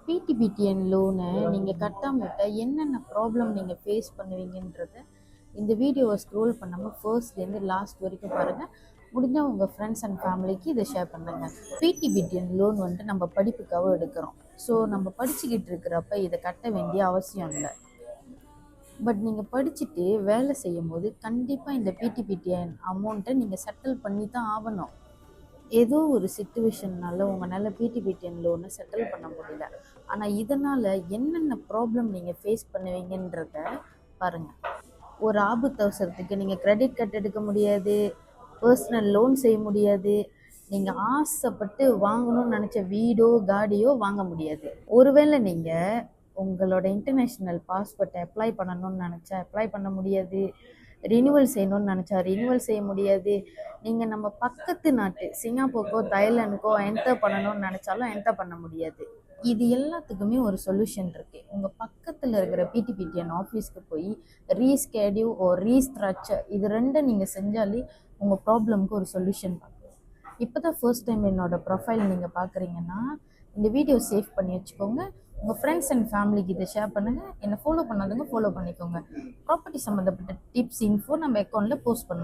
PTPTN லோனை நீங்கள் கட்டாம விட்டா என்னென்ன ப்ராப்ளம் நீங்கள் ஃபேஸ் பண்ணுவீங்கன்றத இந்த வீடியோவை ஸ்க்ரோல் பண்ணாமல் ஃபர்ஸ்ட்லேருந்து லாஸ்ட் வரைக்கும் பாருங்கள். முடிஞ்சால் உங்கள் ஃப்ரெண்ட்ஸ் அண்ட் ஃபேமிலிக்கு இதை ஷேர் பண்ணுங்கள். பிடிபிடிஎன் லோன் வந்துட்டு நம்ம படிப்புக்காக எடுக்கிறோம். ஸோ நம்ம படிச்சுக்கிட்டு இருக்கிறப்ப இதை கட்ட வேண்டிய அவசியம் இல்லை. பட் நீங்கள் படிச்சுட்டு வேலை செய்யும் போது கண்டிப்பாக இந்த பிடிபிடிஎன் அமௌண்ட்டை நீங்கள் செட்டில் பண்ணி தான் ஆகணும். ஏதோ ஒரு சிச்சுவேஷன்னால உங்களால் பிடிபிடிஎன் லோனை செட்டில் பண்ண முடியல. ஆனால் இதனால் என்னென்ன ப்ராப்ளம் நீங்கள் ஃபேஸ் பண்ணுவீங்கன்றத பாருங்கள். ஒரு ஆபத்து அவசரத்துக்கு நீங்கள் கிரெடிட் கார்டு எடுக்க முடியாது, பர்சனல் லோன் செய்ய முடியாது, நீங்கள் ஆசைப்பட்டு வாங்கணும்னு நினச்ச வீடோ காடியோ வாங்க முடியாது. ஒருவேளை நீங்கள் உங்களோட இன்டர்நேஷ்னல் பாஸ்போர்ட்டை அப்ளை பண்ணணும்னு நினச்சா அப்ளை பண்ண முடியாது, ரினிவல் செய்யணும்னு நினச்சா ரினிவல் செய்ய முடியாது. நீங்கள் நம்ம பக்கத்து நாட்டு சிங்கப்பூருக்கோ தாய்லாந்துக்கோ என்டர் பண்ணணும்னு நினச்சாலும் என்டர் பண்ண முடியாது. இது எல்லாத்துக்குமே ஒரு சொல்யூஷன் இருக்குது. உங்கள் பக்கத்தில் இருக்கிற பிடிபிடிஎன் ஆஃபீஸ்க்கு போய் ரீஸ்கெடியூ ஓ ரீஸ்ட்ரக்சர் இது ரெண்டும் நீங்கள் செஞ்சாலே உங்கள் ப்ராப்ளம்க்கு ஒரு சொல்யூஷன் பார்க்கலாம். இப்போ தான் ஃபர்ஸ்ட் டைம் என்னோட ப்ரொஃபைல் நீங்கள் பார்க்குறீங்கன்னா இந்த வீடியோ சேவ் பண்ணி வச்சுக்கோங்க. உங்கள் ஃப்ரெண்ட்ஸ் அண்ட் ஃபேமிலிக்கு இதை ஷேர் பண்ணுங்கள். என்னை ஃபாலோ பண்ணாதவங்க ஃபாலோ பண்ணிக்கோங்க. ப்ராப்பர்ட்டி சம்மந்தப்பட்ட டிப்ஸ் இன்ஃபோ நம்ம அக்கௌண்ட்டில் போஸ்ட் பண்ணுவோம்.